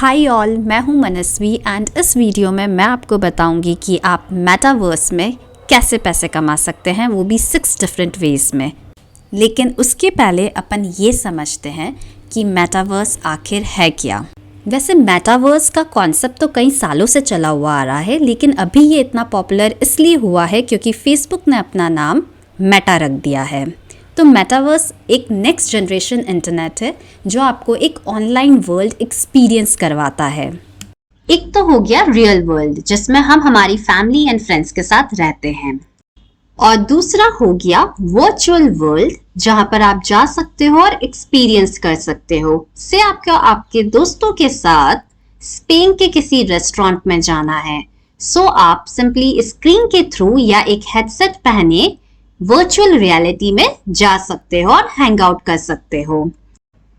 Hi all, मैं हूँ मनस्वी and इस वीडियो में मैं आपको बताऊंगी कि आप मेटावर्स में कैसे पैसे कमा सकते हैं, वो भी 6 डिफरेंट वेज में। लेकिन उसके पहले अपन ये समझते हैं कि मेटावर्स आखिर है क्या। वैसे मेटावर्स का कॉन्सेप्ट तो कई सालों से चला हुआ आ रहा है, लेकिन अभी ये इतना पॉपुलर इसलिए हुआ है क्योंकि फेसबुक ने अपना नाम मेटा रख दिया है। तो मेटावर्स एक नेक्स्ट जनरेशन इंटरनेट है जो आपको एक ऑनलाइन वर्ल्ड एक्सपीरियंस करवाता है। एक तो हो गया रियल वर्ल्ड जिसमें हम हमारी फैमिली एंड फ्रेंड्स के साथ रहते हैं, और दूसरा हो गया वर्चुअल वर्ल्ड जहां पर आप जा सकते हो और एक्सपीरियंस कर सकते हो। से आपको आपके दोस्तों के साथ स्पेन के किसी रेस्टोरेंट में जाना है, सो आप सिंपली स्क्रीन के थ्रू या एक हेडसेट पहने वर्चुअल रियलिटी में जा सकते हो और हैंग आउट कर सकते हो।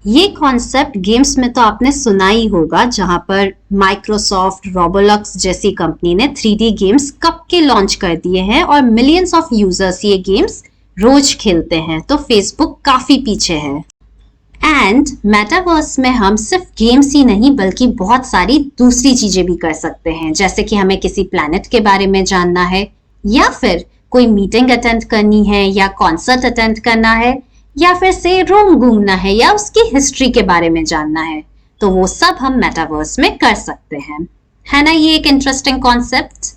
ये कॉन्सेप्ट गेम्स में तो आपने सुना ही होगा, जहां पर माइक्रोसॉफ्ट, रोबोलॉक्स जैसी कंपनी ने 3D गेम्स कब के लॉन्च कर दिए हैं और मिलियंस ऑफ यूजर्स ये गेम्स रोज खेलते हैं। तो फेसबुक काफी पीछे है। एंड मेटावर्स में हम सिर्फ गेम्स ही नहीं बल्कि बहुत सारी दूसरी चीजें भी कर सकते हैं, जैसे कि हमें किसी प्लैनेट के बारे में जानना है, या फिर कोई मीटिंग अटेंड करनी है, या कॉन्सर्ट अटेंड करना है, या फिर से रोम घूमना है, या उसकी हिस्ट्री के बारे में जानना है। तो वो सब हम मेटावर्स में कर सकते हैं। है ना ये एक इंटरेस्टिंग कॉन्सेप्ट।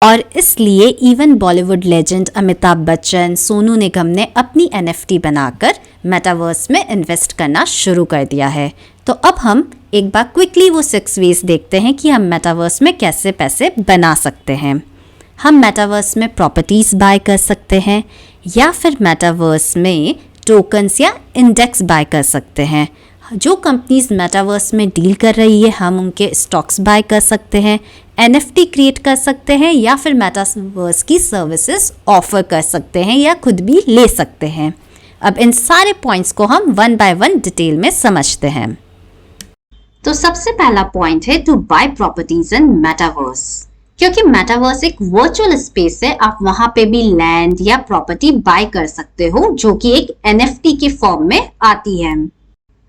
और इसलिए इवन बॉलीवुड लेजेंड अमिताभ बच्चन, सोनू निगम ने अपनी NFT बनाकर मेटावर्स में इन्वेस्ट करना शुरू कर दिया है। तो अब हम एक बार क्विकली वो 6 वेज देखते हैं कि हम मेटावर्स में कैसे पैसे बना सकते हैं। हम मेटावर्स में प्रॉपर्टीज बाय कर सकते हैं, या फिर मेटावर्स में टोकन्स या इंडेक्स बाय कर सकते हैं। जो कंपनीज मेटावर्स में डील कर रही है हम उनके स्टॉक्स बाय कर सकते हैं, NFT क्रिएट कर सकते हैं, या फिर मेटावर्स की सर्विसेज ऑफर कर सकते हैं या खुद भी ले सकते हैं। अब इन सारे पॉइंट्स को हम 1 बाय 1 डिटेल में समझते हैं। तो सबसे पहला पॉइंट है to buy properties in metaverse. क्योंकि मेटावर्स एक वर्चुअल स्पेस है, आप वहां पे भी लैंड या प्रॉपर्टी बाय कर सकते हो जो कि एक NFT के फॉर्म में आती है।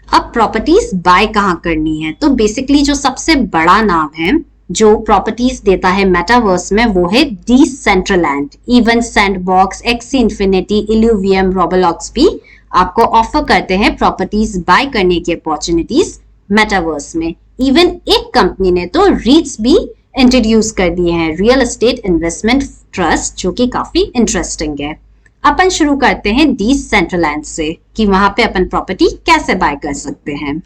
अब प्रॉपर्टीज बाय कहाँ करनी है, तो बेसिकली जो सबसे बड़ा नाम है जो प्रॉपर्टीज देता है मेटावर्स में वो है डीसेंट्रलैंड। इवन सैंडबॉक्स, एक्सी इन्फिनिटी, इल्यूवियम, रोबोलॉक्स भी आपको ऑफर करते हैं प्रॉपर्टीज बाय करने की अपॉर्चुनिटीज मेटावर्स में। इवन एक कंपनी ने तो रीट्स भी इंट्रोड्यूस कर दिए हैं, रियल एस्टेट इन्वेस्टमेंट ट्रस्ट, जो कि काफी इंटरेस्टिंग है। अपन शुरू करते हैं डीसेंट्रलैंड से कि वहां पे अपन प्रॉपर्टी कैसे बाय कर सकते हैं।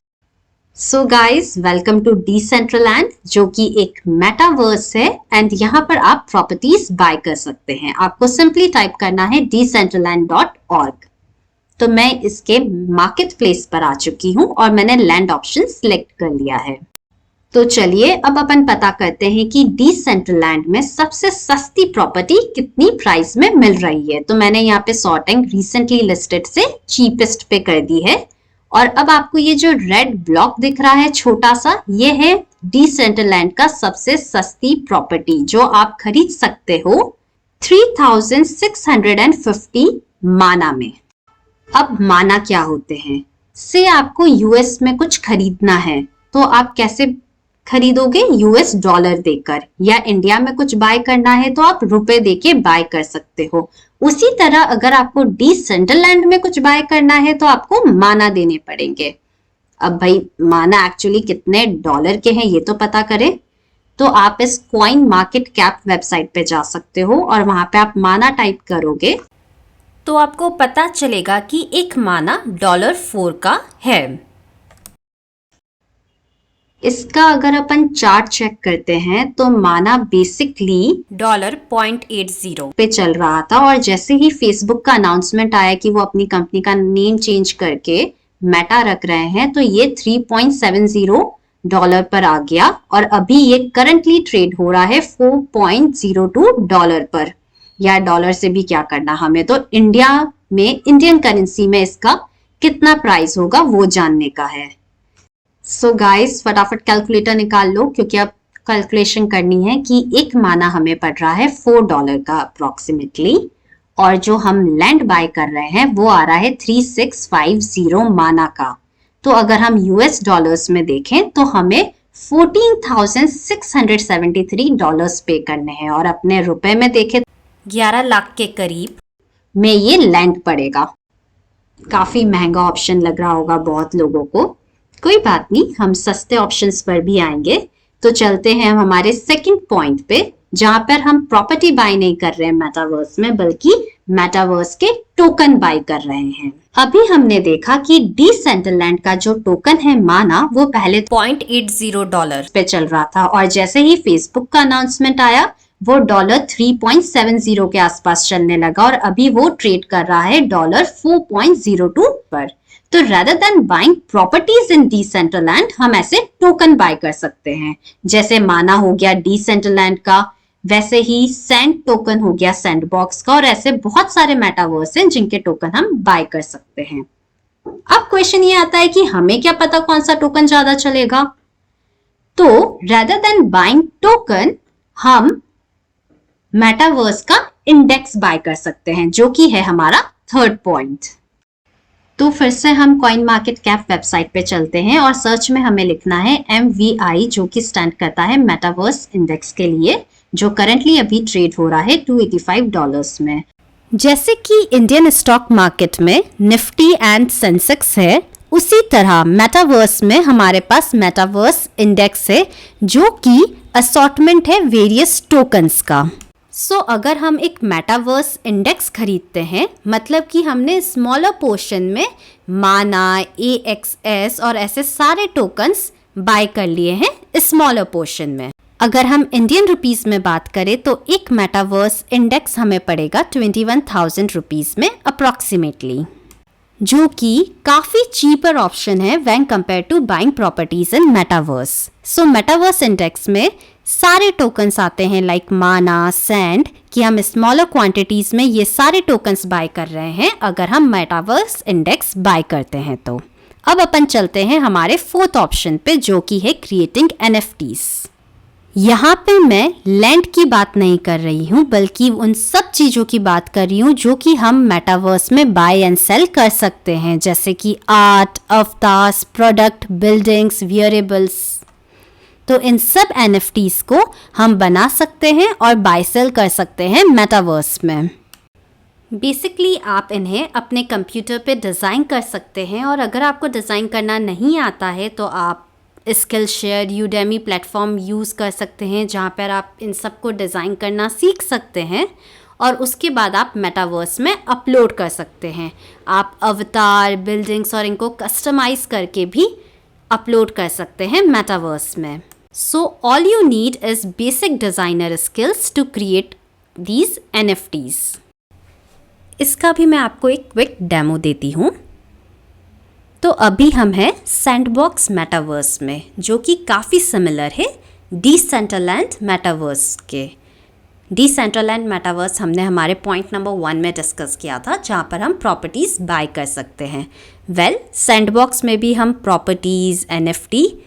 सो गाइस, वेलकम टू डीसेंट्रलैंड, जो कि एक मेटावर्स है एंड यहाँ पर आप प्रॉपर्टीज बाय कर सकते हैं। आपको सिंपली टाइप करना है decentraland.org। तो मैं इसके मार्केट प्लेस पर आ चुकी हूँ और मैंने लैंड ऑप्शन सिलेक्ट कर लिया है। तो चलिए अब अपन पता करते हैं कि डीसेंट्रलैंड में सबसे सस्ती प्रॉपर्टी कितनी प्राइस में मिल रही है। तो मैंने यहाँ पे सॉर्टिंग रिसेंटली लिस्टेड से चीपेस्ट पे कर दी है, और अब आपको ये जो रेड ब्लॉक दिख रहा है छोटा सा, ये है डीसेंट्रलैंड का सबसे सस्ती प्रॉपर्टी जो आप खरीद सकते हो 3650 माना में। अब माना क्या होते हैं, से आपको यूएस में कुछ खरीदना है तो आप कैसे खरीदोगे, US डॉलर देकर, या इंडिया में कुछ बाय करना है तो आप रुपए देके बाय कर सकते हो। उसी तरह अगर आपको डीसेंट्रलैंड में कुछ बाय करना है तो आपको माना देने पड़ेंगे। अब भाई माना एक्चुअली कितने डॉलर के हैं ये तो पता करें, तो आप इस कॉइन मार्केट कैप वेबसाइट पे जा सकते हो और वहां पे आप माना टाइप करोगे तो आपको पता चलेगा कि एक माना $4 का है। इसका अगर अपन चार्ट चेक करते हैं तो माना बेसिकली $0.80 पे चल रहा था, और जैसे ही फेसबुक का अनाउंसमेंट आया कि वो अपनी कंपनी का नेम चेंज करके मेटा रख रहे हैं, तो ये $3.70 पर आ गया, और अभी ये करंटली ट्रेड हो रहा है $4.02 पर। या डॉलर से भी क्या करना हमें, तो इंडिया में इंडियन करेंसी में इसका कितना प्राइस होगा वो जानने का है। सो गाइस, फटाफट कैलकुलेटर निकाल लो क्योंकि अब कैलकुलेशन करनी है कि एक माना हमें पड़ रहा है $4 का अप्रोक्सीमेटली, और जो हम लैंड बाय कर रहे हैं वो आ रहा है 3650 माना का। तो अगर हम US डॉलर्स में देखें तो हमें $14,673 पे करने हैं और अपने रुपए में देखे 11 लाख के करीब में ये लैंड पड़ेगा। काफी महंगा ऑप्शन लग रहा होगा बहुत लोगों को, कोई बात नहीं, हम सस्ते ऑप्शंस पर भी आएंगे। तो चलते हैं हम हमारे सेकंड पॉइंट पे, जहां पर हम प्रॉपर्टी बाय नहीं कर रहे हैं मेटावर्स में, बल्कि मेटावर्स के टोकन बाय कर रहे हैं। अभी हमने देखा कि डिसेंट्रलैंड का जो टोकन है माना, वो पहले $0.80 पे चल रहा था और जैसे ही फेसबुक का अनाउंसमेंट आया वो $3.70 के आसपास चलने लगा और अभी वो ट्रेड कर रहा है $4.02 पर। तो rather than buying properties in Decentraland, हम ऐसे टोकन बाय कर सकते हैं। जैसे माना हो गया Decentraland का, वैसे ही सैंड टोकन हो गया सैंडबॉक्स का, और ऐसे बहुत सारे मेटावर्स हैं जिनके टोकन हम बाय कर सकते हैं। अब क्वेश्चन ये आता है कि हमें क्या पता कौन सा टोकन ज्यादा चलेगा। तो rather than buying टोकन, हम मेटावर्स का इंडेक्स बाय कर सकते हैं, जो कि है हमारा थर्ड पॉइंट। तो फिर से हम कॉइन मार्केट कैप वेबसाइट पे चलते हैं और सर्च में हमें लिखना है MVI, जो कि स्टैंड करता है मेटावर्स इंडेक्स के लिए, जो करंटली अभी ट्रेड हो रहा है $285 में। जैसे कि इंडियन स्टॉक मार्केट में निफ्टी एंड सेंसेक्स है, उसी तरह मेटावर्स में हमारे पास मेटावर्स इंडेक्स है, जो कि असॉर्टमेंट है वेरियस टोकन्स का। अगर हम एक मेटावर्स इंडेक्स खरीदते हैं, मतलब कि हमने स्मॉलर पोर्शन में माना, AXS और ऐसे सारे टोकन्स बाय कर लिए हैं स्मॉलर पोर्शन में। अगर हम इंडियन रुपीस में बात करें तो एक मेटावर्स इंडेक्स हमें पड़ेगा 21,000 रुपीस में अप्रॉक्सीमेटली, जो कि काफी चीपर ऑप्शन है when compare to buying properties in metaverse. Metaverse index में सारे टोकन्स आते हैं लाइक माना, सैंड, कि हम स्मॉलर क्वांटिटीज में ये सारे टोकन्स बाय कर रहे हैं अगर हम मेटावर्स इंडेक्स बाय करते हैं तो। अब अपन चलते हैं हमारे फोर्थ ऑप्शन पे, जो कि है क्रिएटिंग NFTs। यहाँ पे मैं लैंड की बात नहीं कर रही हूँ, बल्कि उन सब चीज़ों की बात कर रही हूँ जो कि हम मेटावर्स में बाय एंड सेल कर सकते हैं, जैसे कि art, avatars, product, buildings, wearables. तो इन सब NFTs को हम बना सकते हैं और बाय सेल कर सकते हैं मेटावर्स में। बेसिकली आप इन्हें अपने कंप्यूटर पे डिज़ाइन कर सकते हैं, और अगर आपको डिज़ाइन करना नहीं आता है तो आप स्किलशेयर, यूडेमी प्लेटफॉर्म यूज़ कर सकते हैं, जहाँ पर आप इन सब को डिज़ाइन करना सीख सकते हैं और उसके बाद आप मेटावर्स में अपलोड कर सकते हैं। आप अवतार, बिल्डिंग्स और इनको कस्टमाइज़ करके भी अपलोड कर सकते हैं मेटावर्स में। So all you need is basic designer skills to create these NFTs. इसका भी मैं आपको एक क्विक डेमो देती हूँ। तो अभी हम हैं सैंडबॉक्स मेटावर्स में, जो कि काफ़ी सिमिलर है डिसेंट्रलैंड मेटावर्स के। डिसेंट्रलैंड मेटावर्स हमने हमारे पॉइंट नंबर 1 में डिस्कस किया था, जहाँ पर हम प्रॉपर्टीज़ बाय कर सकते हैं। सैंडबॉक्स में भी हम प्रॉपर्टीज़, NFT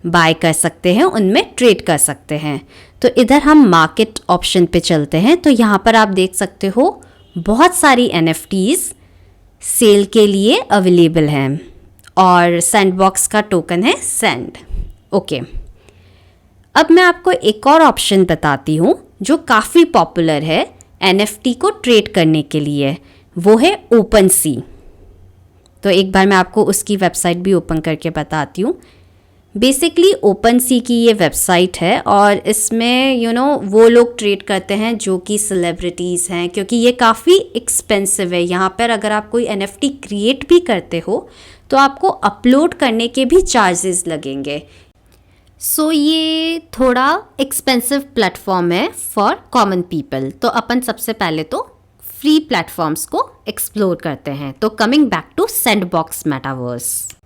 बाय कर सकते हैं, उनमें ट्रेड कर सकते हैं। तो इधर हम मार्केट ऑप्शन पे चलते हैं। तो यहाँ पर आप देख सकते हो बहुत सारी NFTs सेल के लिए अवेलेबल हैं और सैंडबॉक्स का टोकन है सैंड। ओके, अब मैं आपको एक और ऑप्शन बताती हूँ जो काफ़ी पॉपुलर है NFT को ट्रेड करने के लिए, वो है OpenSea। तो एक बार मैं आपको उसकी वेबसाइट भी ओपन करके बताती हूँ। बेसिकली OpenSea की ये वेबसाइट है और इसमें वो लोग ट्रेड करते हैं जो कि सेलिब्रिटीज़ हैं, क्योंकि ये काफ़ी एक्सपेंसिव है। यहाँ पर अगर आप कोई NFT क्रिएट भी करते हो तो आपको अपलोड करने के भी चार्जेस लगेंगे। ये थोड़ा एक्सपेंसिव प्लेटफॉर्म है फॉर कॉमन पीपल। तो अपन सबसे पहले तो फ्री प्लेटफॉर्म्स को एक्सप्लोर करते हैं। तो coming back to sandbox metaverse.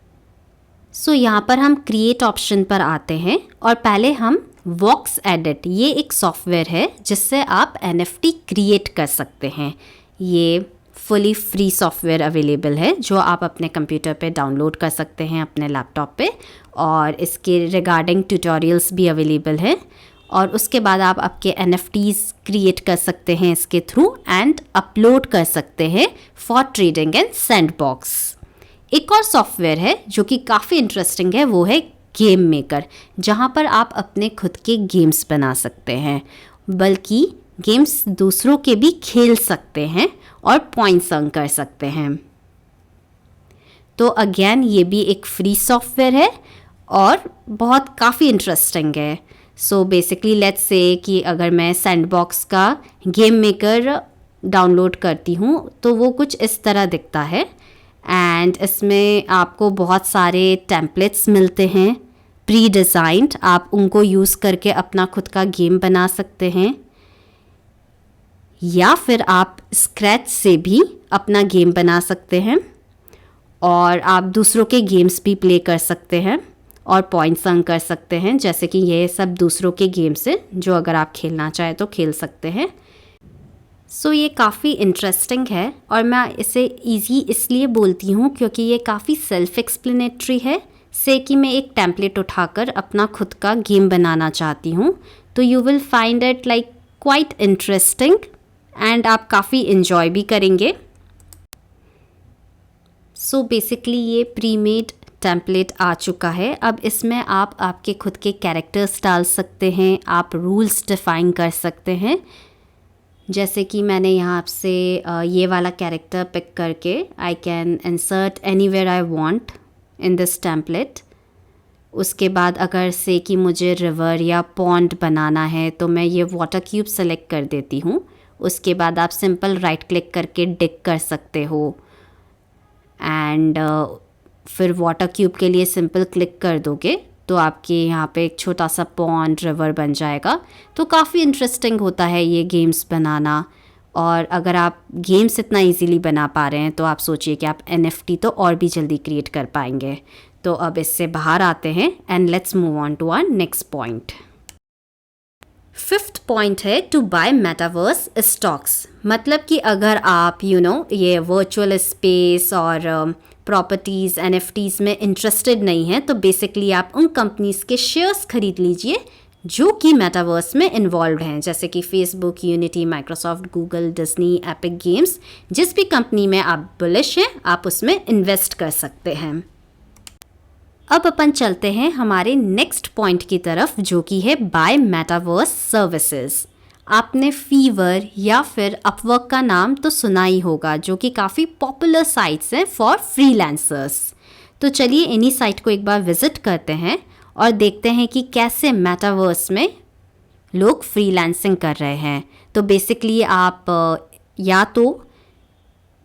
यहाँ पर हम क्रिएट ऑप्शन पर आते हैं और पहले हम वॉक्स एडिट, ये एक सॉफ्टवेयर है जिससे आप NFT क्रिएट कर सकते हैं। ये फुली फ्री सॉफ्टवेयर अवेलेबल है जो आप अपने कंप्यूटर पे डाउनलोड कर सकते हैं, अपने लैपटॉप पे, और इसके रिगार्डिंग ट्यूटोरियल्स भी अवेलेबल हैं। और उसके बाद आप आपके NFTs क्रिएट कर सकते हैं इसके थ्रू एंड अपलोड कर सकते हैं फॉर ट्रेडिंग इन सैंडबॉक्स। एक और सॉफ्टवेयर है जो कि काफ़ी इंटरेस्टिंग है, वो है गेम मेकर, जहाँ पर आप अपने खुद के गेम्स बना सकते हैं, बल्कि गेम्स दूसरों के भी खेल सकते हैं और पॉइंट्स अर्न कर सकते हैं। तो अगेन ये भी एक फ्री सॉफ्टवेयर है और बहुत काफ़ी इंटरेस्टिंग है। सो बेसिकली लेट्स से कि अगर मैं सैंडबॉक्स का गेम मेकर डाउनलोड करती हूँ तो वो कुछ इस तरह दिखता है एंड इसमें आपको बहुत सारे टेम्पलेट्स मिलते हैं प्री डिज़ाइंड, आप उनको यूज़ करके अपना खुद का गेम बना सकते हैं या फिर आप स्क्रैच से भी अपना गेम बना सकते हैं और आप दूसरों के गेम्स भी प्ले कर सकते हैं और पॉइंट्स अर्न कर सकते हैं, जैसे कि ये सब दूसरों के गेम्स हैं जो अगर आप खेलना चाहें तो खेल सकते हैं। सो ये काफ़ी इंटरेस्टिंग है और मैं इसे इजी इसलिए बोलती हूँ क्योंकि ये काफ़ी सेल्फ एक्सप्लेनेटरी है। से कि मैं एक टेम्पलेट उठाकर अपना खुद का गेम बनाना चाहती हूँ तो you will find it like quite interesting and आप काफ़ी इन्जॉय भी करेंगे। सो बेसिकली ये प्री मेड टेम्पलेट आ चुका है। अब इसमें आप आपके खुद के कैरेक्टर्स डाल सकते हैं, आप रूल्स डिफाइन कर सकते हैं, जैसे कि मैंने यहाँ से ये वाला कैरेक्टर पिक करके I can insert anywhere I want in this template. उसके बाद अगर से कि मुझे रिवर या पॉन्ड बनाना है तो मैं ये वाटर क्यूब सेलेक्ट कर देती हूँ। उसके बाद आप सिंपल राइट क्लिक करके डिग कर सकते हो एंड फिर वाटर क्यूब के लिए सिंपल क्लिक कर दोगे तो आपके यहाँ पे एक छोटा सा पॉन्ड रिवर बन जाएगा। तो काफ़ी इंटरेस्टिंग होता है ये गेम्स बनाना। और अगर आप गेम्स इतना इजीली बना पा रहे हैं तो आप सोचिए कि आप NFT तो और भी जल्दी क्रिएट कर पाएंगे। तो अब इससे बाहर आते हैं and let's move on to our next point. Fifth point है टू बाय मेटावर्स स्टॉक्स। मतलब कि अगर आप ये वर्चुअल स्पेस और प्रॉपर्टीज़ NFTs में इंटरेस्टेड नहीं हैं तो बेसिकली आप उन कंपनीज़ के शेयर्स खरीद लीजिए जो कि मेटावर्स में इन्वॉल्व हैं, जैसे कि Facebook, unity, Microsoft, Google, Disney, epic games. जिस भी कंपनी में आप बुलिश हैं आप उसमें इन्वेस्ट कर सकते हैं। अब अपन चलते हैं हमारे नेक्स्ट पॉइंट की तरफ जो कि है बाय मेटावर्स सर्विसेज। आपने फीवर या फिर अपवर्क का नाम तो सुना ही होगा, जो कि काफ़ी पॉपुलर साइट्स हैं फॉर फ्रीलांसर्स। तो चलिए इन्हीं साइट को एक बार विज़िट करते हैं और देखते हैं कि कैसे मेटावर्स में लोग फ्रीलांसिंग कर रहे हैं। तो बेसिकली आप या तो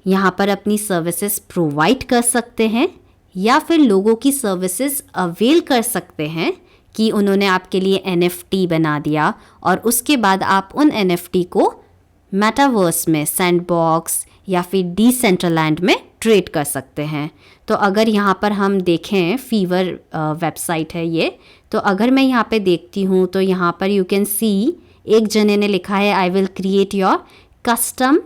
यहाँ पर अपनी सर्विसेज प्रोवाइड कर सकते हैं या फिर लोगों की सर्विसेज अवेल कर सकते हैं कि उन्होंने आपके लिए NFT बना दिया और उसके बाद आप उन NFT को मेटावर्स में, सैंडबॉक्स या फिर डिसेंट्रलैंड में ट्रेड कर सकते हैं। तो अगर यहाँ पर हम देखें, फीवर वेबसाइट है ये, तो अगर मैं यहाँ पे देखती हूँ तो यहाँ पर यू कैन सी एक जने ने लिखा है I will create your custom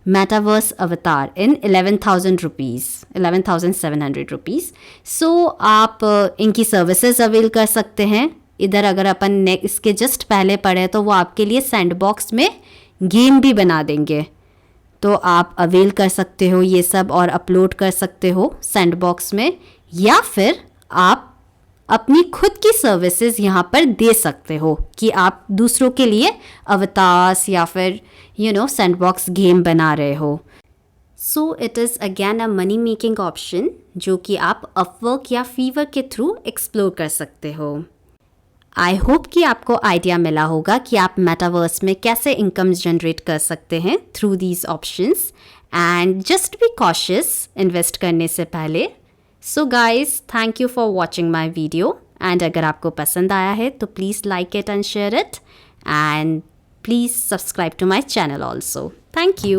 metaverse अवतार इन 11,000 रुपीज़, 11,700 रुपीज़। सो आप इनकी सर्विसेज अवेल कर सकते हैं। इधर अगर अपन इसके जस्ट पहले पढ़े तो वो आपके लिए सैंडबॉक्स में गेम भी बना देंगे, तो आप अवेल कर सकते हो ये सब और अपलोड कर सकते हो सैंडबॉक्स में, या फिर आप अपनी खुद की सर्विसेज यहाँ पर दे सकते हो कि आप दूसरों के लिए अवतार्स या फिर सैंडबॉक्स गेम बना रहे हो। So it is again a money making option जो कि आप अपवर्क या फीवर के थ्रू एक्सप्लोर कर सकते हो। आई होप कि आपको आइडिया मिला होगा कि आप मेटावर्स में कैसे इनकम जनरेट कर सकते हैं through these options, and just be cautious invest करने से पहले। So guys, thank you for watching my video, and अगर आपको पसंद आया है तो please like it and share it, and please subscribe to my channel also. Thank you.